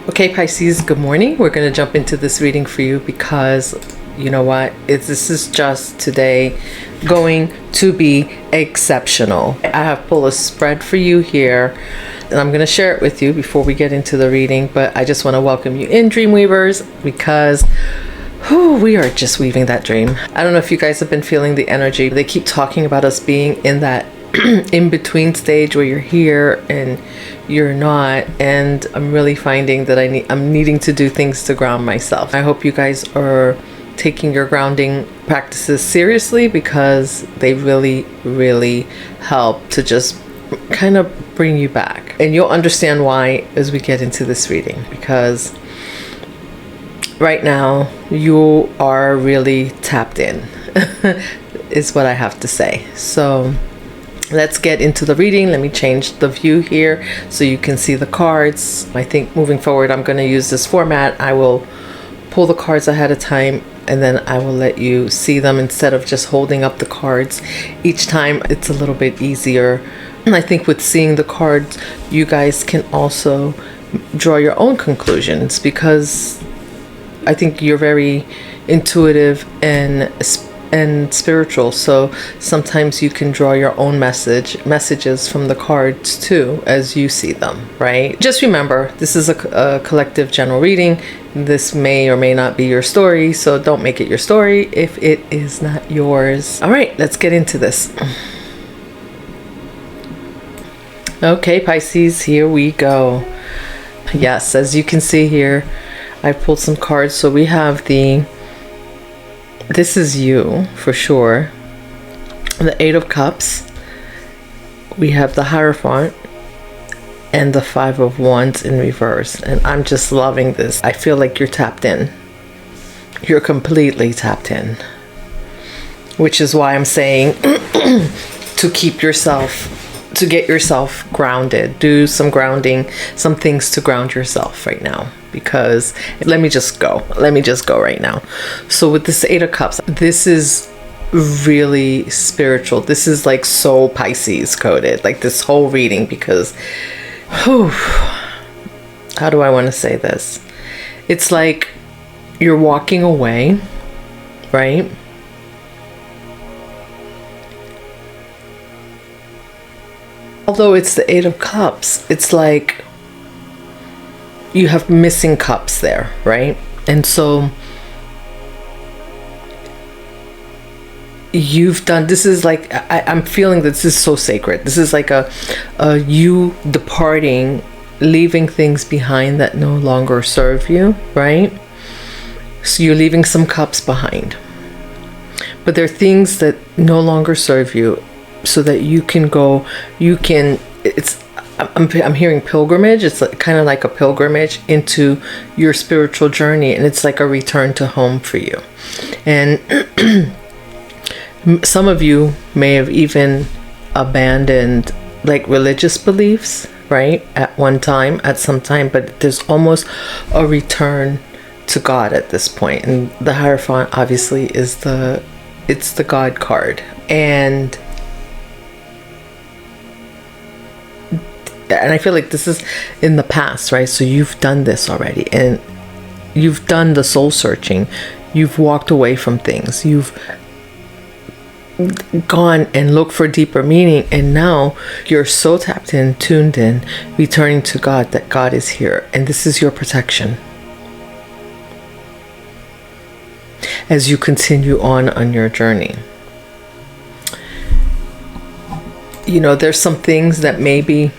Okay, Pisces, good morning. We're going to jump into this reading for you because you know what? This is just today going to be exceptional. I have pulled a spread for you here and I'm going to share it with you before we get into the reading. But I just want to welcome you in, Dreamweavers, because we are just weaving that dream. I don't know if you guys have been feeling the energy. They keep talking about us being in that in between stage where you're here and you're not, and I'm really finding that I'm needing to do things to ground myself. I hope you guys are taking your grounding practices seriously because they really help to just kind of bring you back, and you'll understand why as we get into this reading, because right now you are really tapped in is what I have to say. So let's get into the reading. Let me change the view here so you can see the cards. I think moving forward I'm going to use this format. I will pull the cards ahead of time and then I will let you see them instead of just holding up the cards each time. It's a little bit easier. And I think with seeing the cards, you guys can also draw your own conclusions, because I think you're very intuitive and spiritual, so sometimes you can draw your own messages from the cards too as you see them, right? Just remember, this is a collective general reading. This may or may not be your story, so don't make it your story if it is not yours. All right, let's get into this. Okay, Pisces, here we go. Yes, as you can see here, I pulled some cards. So we have this is you for sure, the Eight of Cups. We have the Hierophant and the Five of Wands in reverse, and I'm just loving this. I feel like you're tapped in. You're completely tapped in, which is why I'm saying to keep yourself, to get yourself grounded. Do some grounding, some things to ground yourself right now, because let me just go right now. So with this Eight of Cups, this is really spiritual. This is like so Pisces coded, like this whole reading, because how do I want to say this? It's like you're walking away, right? Although it's the Eight of Cups, it's like you have missing cups there, right? And so you've done, this is like, I'm feeling that this is so sacred. This is like a you departing, leaving things behind that no longer serve you, right? So you're leaving some cups behind, but there are things that no longer serve you, so that you can go, I'm hearing pilgrimage. It's kind of like a pilgrimage into your spiritual journey, and it's like a return to home for you. And some of you may have even abandoned like religious beliefs, right, at some time, but there's almost a return to God at this point. And the Hierophant obviously is the God card. And I feel like this is in the past, right? So you've done this already, and you've done the soul searching. You've walked away from things. You've gone and looked for deeper meaning, and now you're so tapped in, tuned in, returning to God, that God is here, and this is your protection as you continue on your journey. You know, there's some things that maybe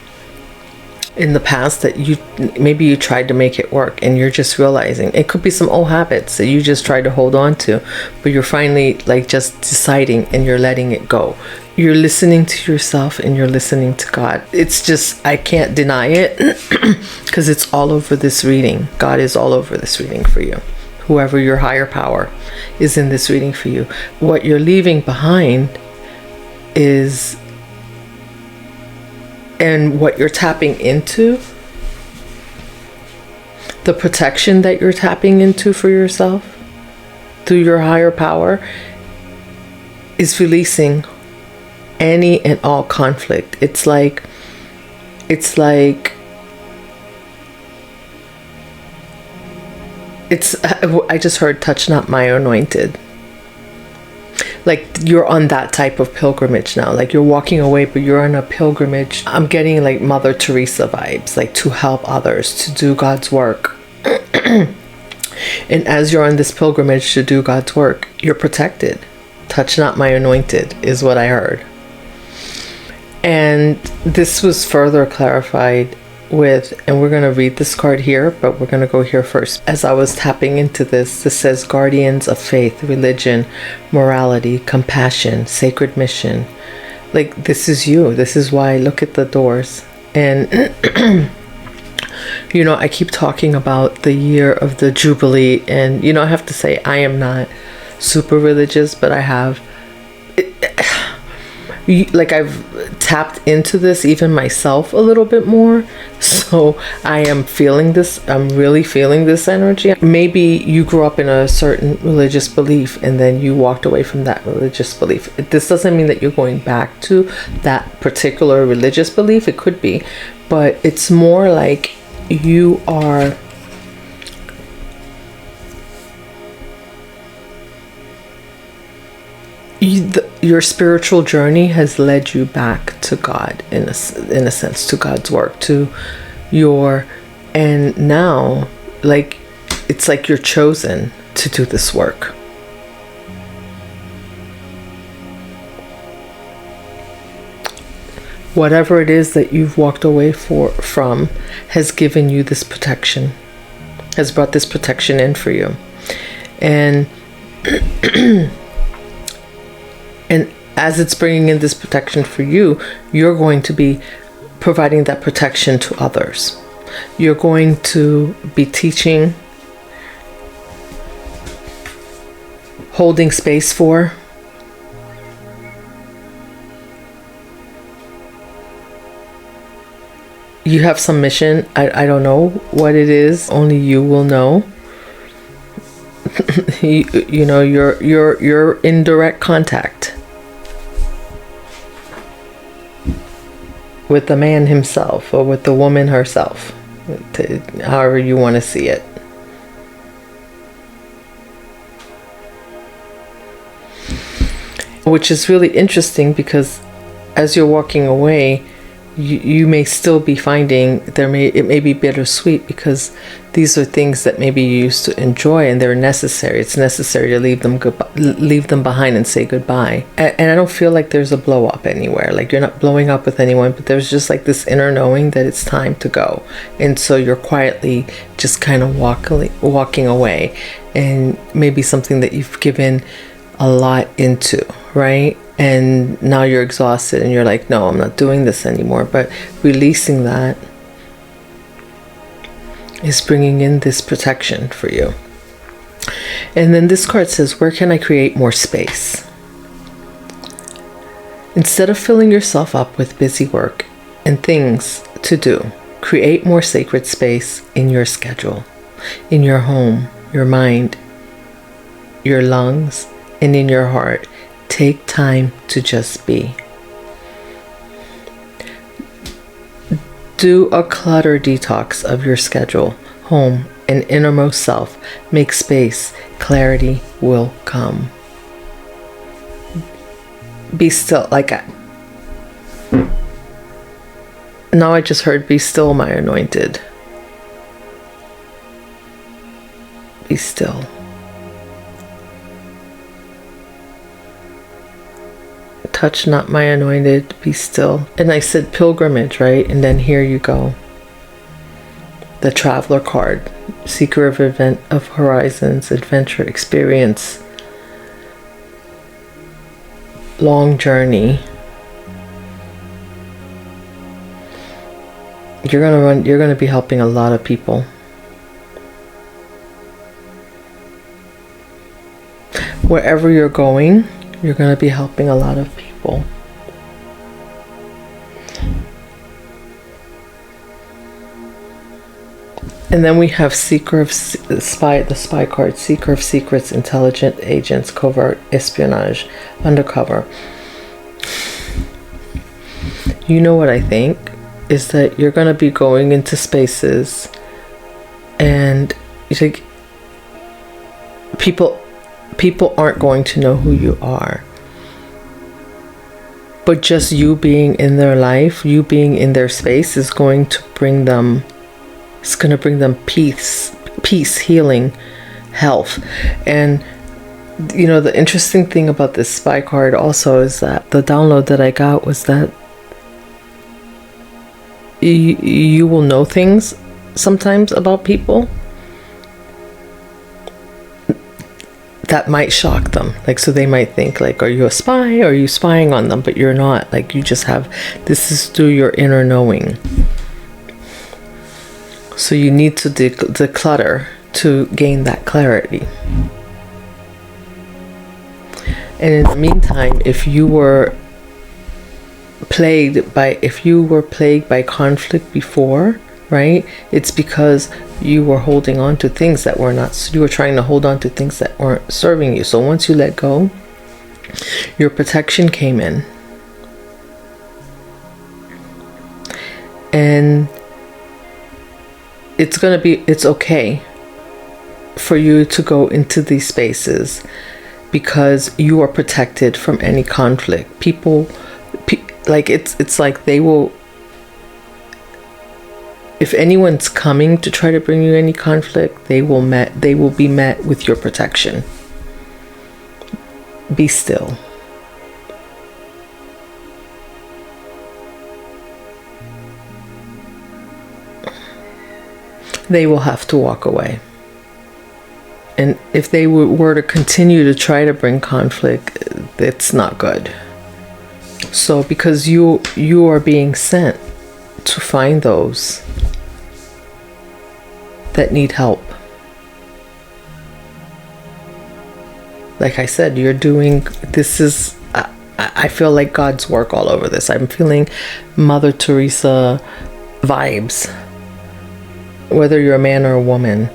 in the past that you tried to make it work, and you're just realizing it could be some old habits that you just tried to hold on to, but you're finally like just deciding and you're letting it go. You're listening to yourself and you're listening to God. It's just, I can't deny it because it's all over this reading. God is all over this reading for you. Whoever your higher power is in this reading for you. What you're leaving behind is, and what you're tapping into, the protection that you're tapping into for yourself through your higher power, is releasing any and all conflict. It's like I just heard touch not my anointed. Like you're on that type of pilgrimage now. Like you're walking away, but you're on a pilgrimage. I'm getting like Mother Teresa vibes, like to help others, to do God's work. And as you're on this pilgrimage to do God's work, you're protected. Touch not my anointed is what I heard. And this was further clarified with, and we're going to read this card here, but we're going to go here first. As I was tapping into this, this says guardians of faith, religion, morality, compassion, sacred mission. Like this is you. This is why, look at the doors. And you know, I keep talking about the year of the Jubilee, and you know, I have to say I am not super religious, but I have like I've tapped into this even myself a little bit more, so I am feeling this. I'm really feeling this energy. Maybe you grew up in a certain religious belief and then you walked away from that religious belief. This doesn't mean that you're going back to that particular religious belief. It could be, but it's more like you are your spiritual journey has led you back to God in a sense, to God's work, to your, and now like it's like you're chosen to do this work. Whatever it is that you've walked away from has given you this protection, has brought this protection in for you. And and as it's bringing in this protection for you, you're going to be providing that protection to others. You're going to be teaching, holding space for, you have some mission. I don't know what it is. Only you will know. you know, you're in direct contact with the man himself or with the woman herself, however you want to see it. Which is really interesting because as you're walking away, you may still be finding it may be bittersweet because these are things that maybe you used to enjoy and they're necessary. It's necessary to leave them behind and say goodbye. And I don't feel like there's a blow up anywhere. Like you're not blowing up with anyone, but there's just like this inner knowing that it's time to go. And so you're quietly just kind of walking away, and maybe something that you've given a lot into, right? And now you're exhausted and you're like, no, I'm not doing this anymore. But releasing that is bringing in this protection for you. And then this card says, where can I create more space? Instead of filling yourself up with busy work and things to do, create more sacred space in your schedule, in your home, your mind, your lungs, and in your heart. Take time to just be. Do a clutter detox of your schedule, home, and innermost self. Make space. Clarity will come. Be still. Now I just heard, be still, my anointed. Be still. Touch not my anointed, be still. And I said pilgrimage, right? And then here you go. The traveler card. Seeker of horizons, adventure, experience. Long journey. You're gonna be helping a lot of people. Wherever you're going, you're going to be helping a lot of people. And then we have Seeker of the spy card. Seeker of secrets, intelligent agents, covert, espionage, undercover. You know what I think is that you're going to be going into spaces and people aren't going to know who you are. But just you being in their life, you being in their space is going to bring them, it's going to bring them peace, healing, health. And you know, the interesting thing about this spy card also is that the download that I got was that you will know things sometimes about people that might shock them. Like, so they might think like, are you a spy? Are you spying on them? But you're not. Like, you just have, this is through your inner knowing. So you need to declutter to gain that clarity. And in the meantime, if you were plagued by conflict before, right? It's because you were holding on to things that were not, you were trying to hold on to things that weren't serving you. So once you let go, your protection came in. And it's okay for you to go into these spaces because you are protected from any conflict. People, like it's like they will, if anyone's coming to try to bring you any conflict, they will be met with your protection. Be still. They will have to walk away. And if they were to continue to try to bring conflict, it's not good. So because you are being sent to find those that need help. Like I said, you're doing, this is, I feel like God's work all over this. I'm feeling Mother Teresa vibes. Whether you're a man or a woman.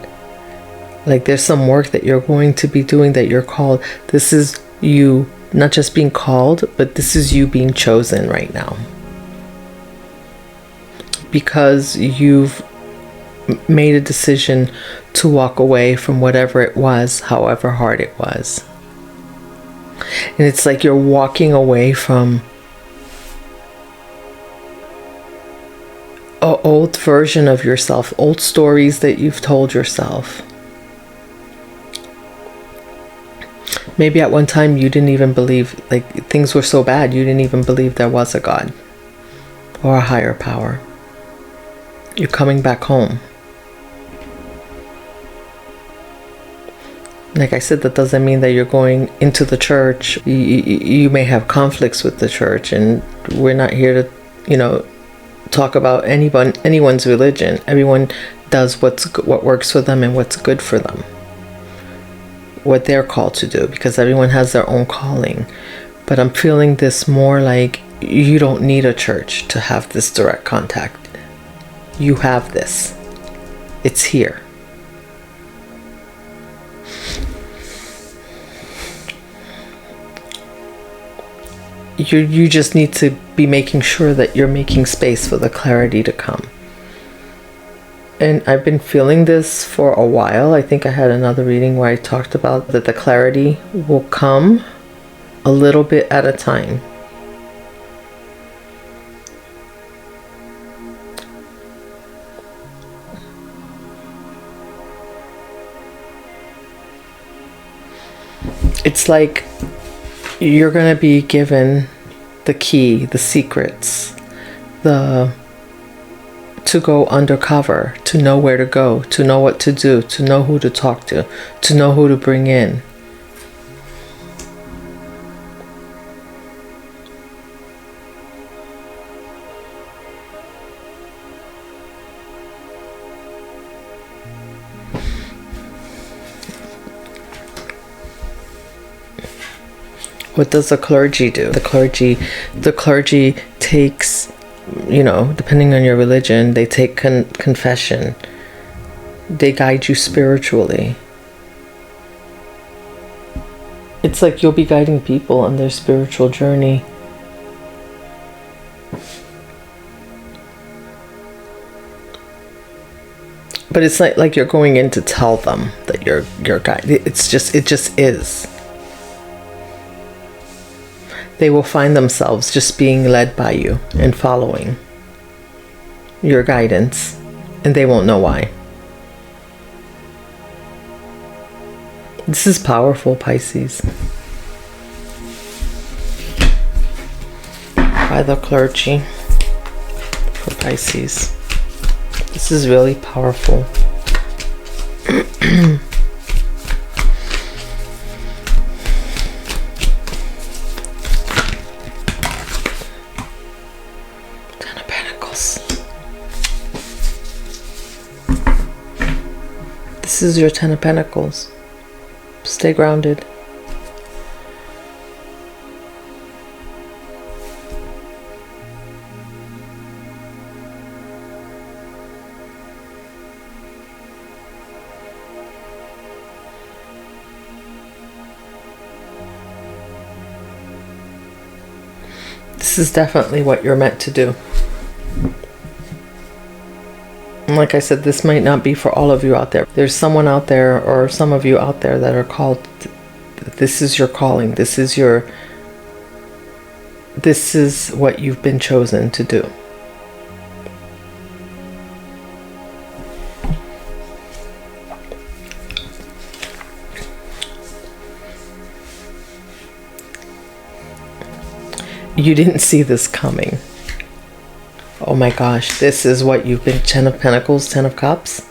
Like there's some work that you're going to be doing that you're called. This is you not just being called, but this is you being chosen right now. Because you've made a decision to walk away from whatever it was, however hard it was. And it's like you're walking away from an old version of yourself, old stories that you've told yourself. Maybe at one time you didn't even believe, like things were so bad, you didn't even believe there was a God or a higher power. You're coming back home. Like I said, that doesn't mean that you're going into the church. You may have conflicts with the church, and we're not here to, talk about anyone's religion. Everyone does what works for them and what's good for them. What they're called to do, because everyone has their own calling. But I'm feeling this more like you don't need a church to have this direct contact. You have this. It's here. You just need to be making sure that you're making space for the clarity to come. And I've been feeling this for a while. I think I had another reading where I talked about that the clarity will come a little bit at a time. It's like you're going to be given the key, the secrets, to go undercover, to know where to go, to know what to do, to know who to talk to know who to bring in. What does the clergy do? The clergy takes, depending on your religion, they take confession. They guide you spiritually. It's like you'll be guiding people on their spiritual journey. But it's like you're going in to tell them that your guide. It just is. They will find themselves just being led by you and following your guidance, and they won't know why. This is powerful, Pisces. By the clergy for Pisces. This is really powerful. Ten of Pentacles. This is your Ten of Pentacles. Stay grounded. This is definitely what you're meant to do. And like I said, this might not be for all of you out there. There's someone out there, or some of you out there, that are called. This is your calling. This is what you've been chosen to do. You didn't see this coming. Oh my gosh, this is what you've been. Ten of Pentacles, Ten of Cups.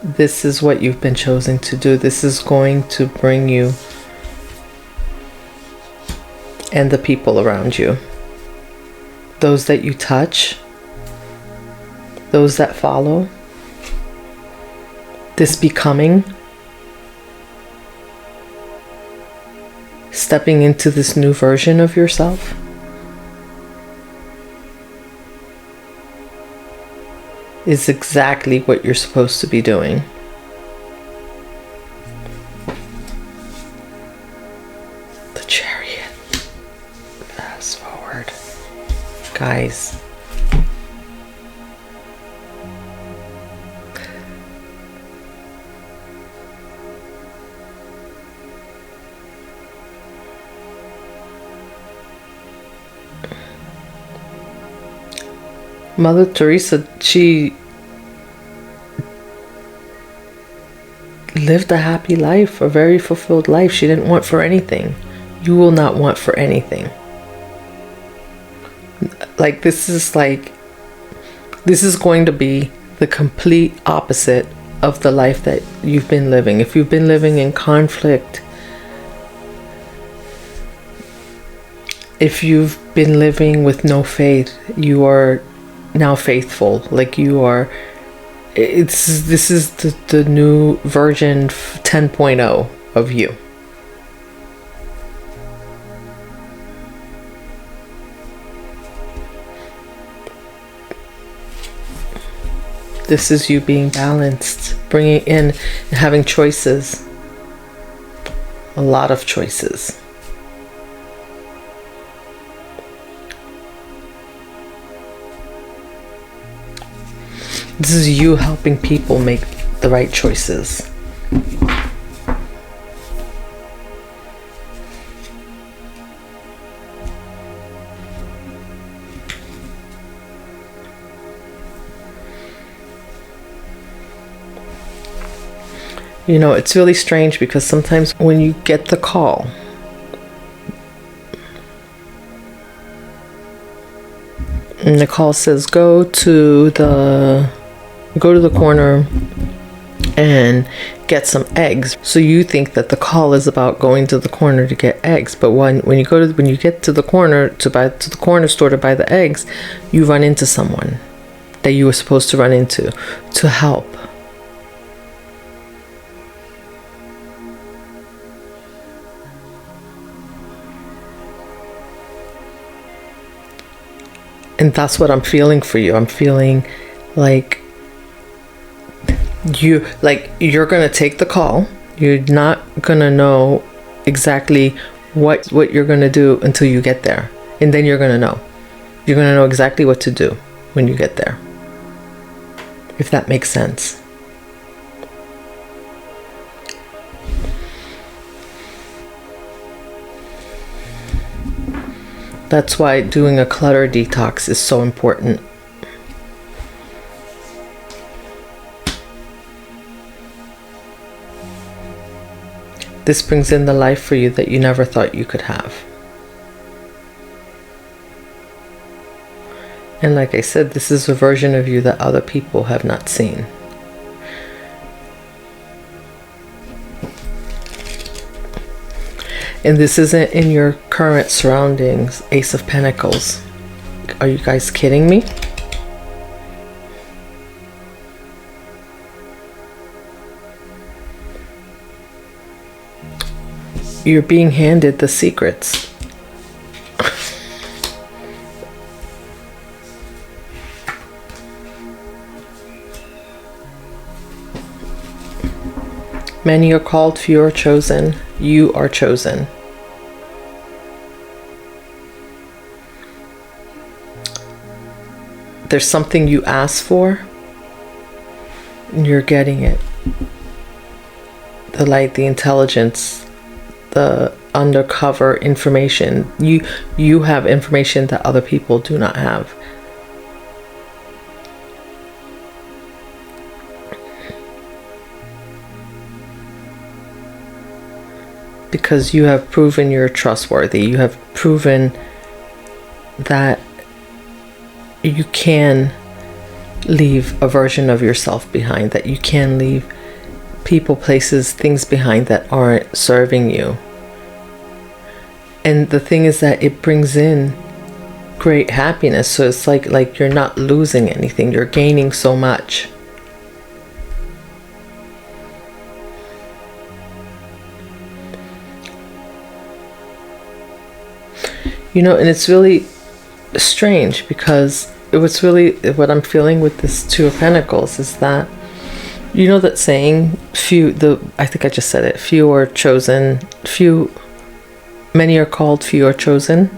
This is what you've been chosen to do. This is going to bring you and the people around you, those that you touch, those that follow, this becoming, stepping into this new version of yourself. Is exactly what you're supposed to be doing. The Chariot. Fast forward. Guys. Mother Teresa, she lived a happy life, a very fulfilled life. She didn't want for anything. You will not want for anything. This is going to be the complete opposite of the life that you've been living. If you've been living in conflict, if you've been living with no faith, you are now faithful. You are. This is the new version 10.0 of you. This is you being balanced, bringing in and having choices. A lot of choices. This is you helping people make the right choices. You know, it's really strange because sometimes when you get the call, and the call says go to the corner and get some eggs. So you think that the call is about going to the corner to get eggs, but when you get to the corner to the corner store to buy the eggs, you run into someone that you were supposed to run into to help. And that's what I'm feeling for you. I'm feeling like you're gonna take the call. You're not gonna know exactly what you're gonna do until you get there, and then you're gonna know. You're gonna know exactly what to do when you get there. if that makes sense. That's why doing a clutter detox is so important. This brings in the life for you that you never thought you could have. And like I said, this is a version of you that other people have not seen. And this isn't in your current surroundings. Ace of Pentacles. Are you guys kidding me? You're being handed the secrets. Many are called, few are chosen. You are chosen. There's something you asked for, and you're getting it. The light, the intelligence, the undercover information. You have information that other people do not have. Because you have proven you're trustworthy. You have proven that you can leave a version of yourself behind, that you can leave people, places, things behind that aren't serving you. And the thing is that it brings in great happiness. So it's like you're not losing anything, you're gaining so much. You know, and it's really strange because what I'm feeling with this Two of Pentacles is that, you know, that saying, I think I just said it, few are chosen, many are called, few are chosen.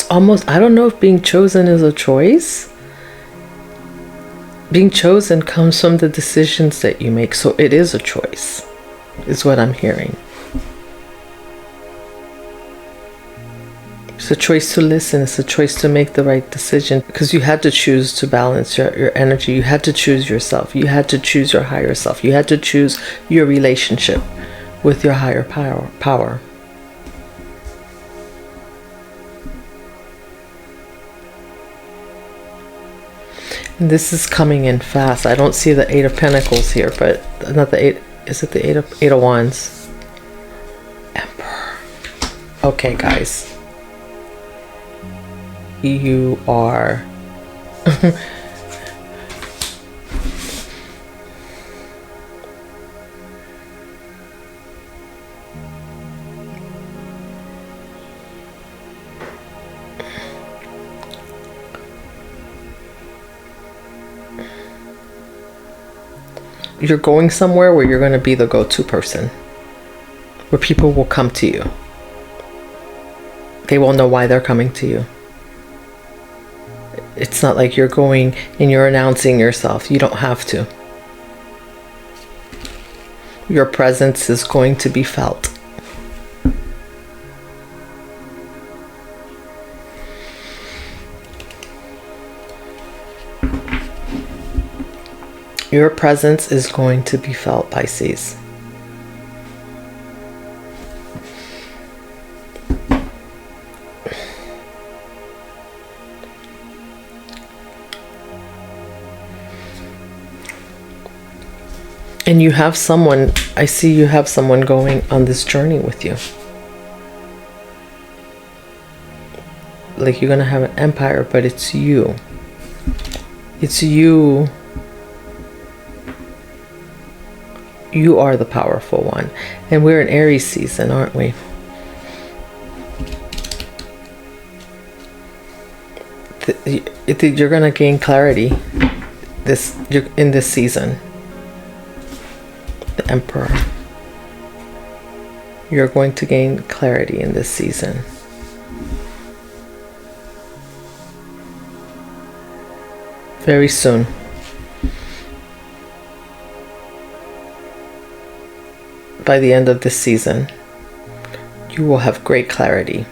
Almost, I don't know if being chosen is a choice. Being chosen comes from the decisions that you make, so it is a choice, is what I'm hearing. It's a choice to listen, it's a choice to make the right decision, because you had to choose to balance your energy, you had to choose yourself, you had to choose your higher self, you had to choose your relationship with your higher power. This is coming in fast. I don't see the Eight of Pentacles here, but not the Eight. Is it the Eight of Wands? Emperor. Okay, guys. You are... You're going somewhere where you're going to be the go-to person, where people will come to you. They will know why they're coming to you. It's not like you're going and you're announcing yourself. You don't have to. Your presence is going to be felt. Your presence is going to be felt, Pisces. And you have someone, I see you have someone going on this journey with you. Like you're going to have an empire, but it's you. It's you. You are the powerful one. And we're in Aries season, aren't we? You're gonna gain clarity in this season. The Emperor. You're going to gain clarity in this season. Very soon. By the end of this season, you will have great clarity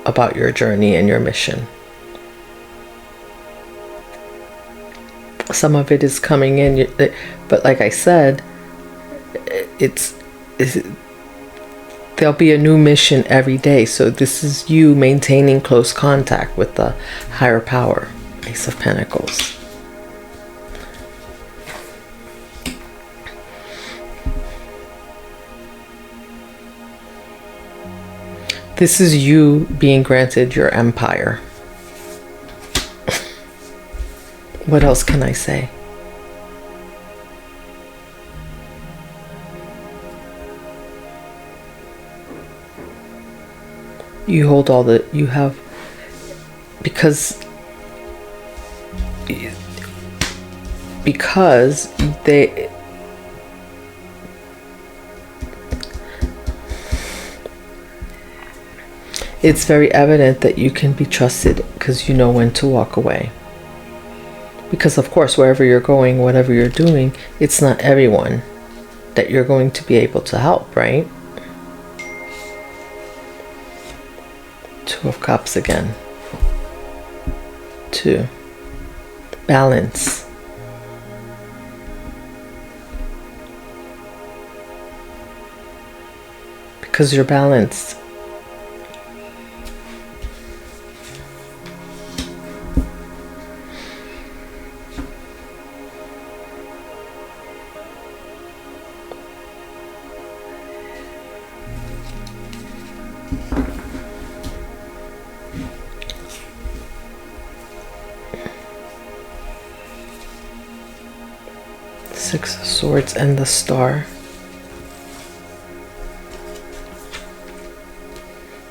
about your journey and your mission. Some of it is coming in, but like I said, there'll be a new mission every day. So this is you maintaining close contact with the higher power. Ace of Pentacles. This is you being granted your empire. What else can I say? You hold all the, you have, because they, it's very evident that you can be trusted because you know when to walk away. Because of course, wherever you're going, whatever you're doing, it's not everyone that you're going to be able to help, right? Two of Cups again. 2. Balance. Because you're balanced. Six of Swords and the Star.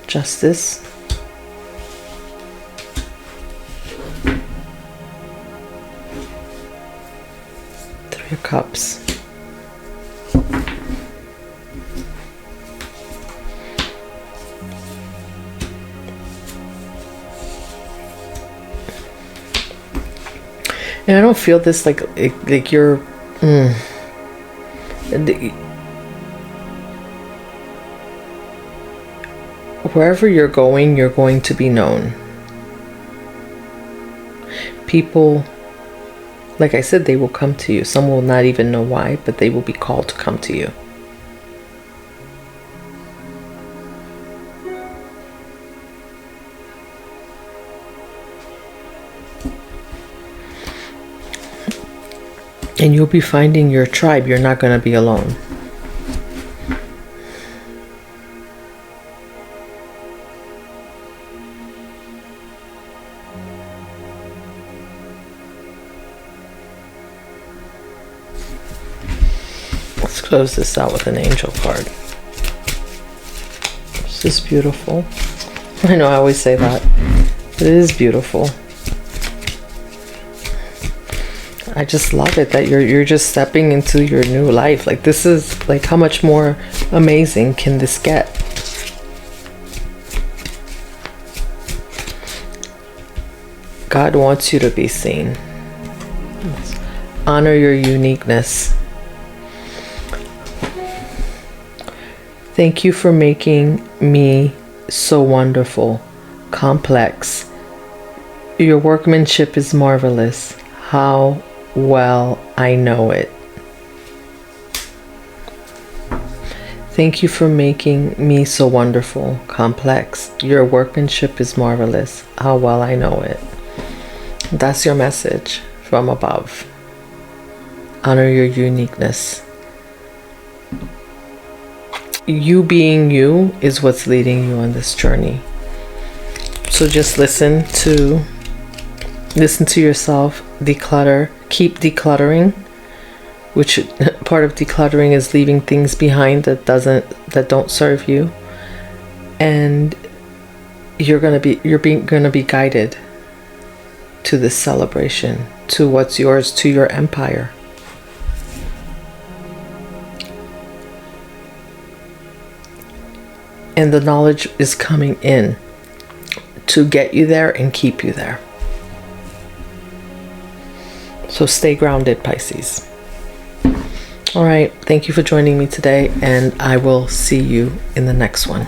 Justice. Three of Cups. And I don't feel this like you're wherever you're going to be known. People, like I said, they will come to you. Some will not even know why, but they will be called to come to you. And you'll be finding your tribe. You're not going to be alone. Let's close this out with an angel card. It's just beautiful. I know I always say that, but it is beautiful. I just love it that you're just stepping into your new life. Like, this is like, how much more amazing can this get? God wants you to be seen. Honor your uniqueness. Thank you for making me so wonderful, complex. Your workmanship is marvelous. How well I know it. Thank you for making me so wonderful, complex. Your workmanship is marvelous. How well I know it. That's your message from above. Honor your uniqueness. You being you is what's leading you on this journey. So just listen to yourself, declutter, keep decluttering, which part of decluttering is leaving things behind that don't serve you, and you're gonna be guided to this celebration, to what's yours, to your empire. And the knowledge is coming in to get you there and keep you there. So stay grounded, Pisces. All right, thank you for joining me today, and I will see you in the next one.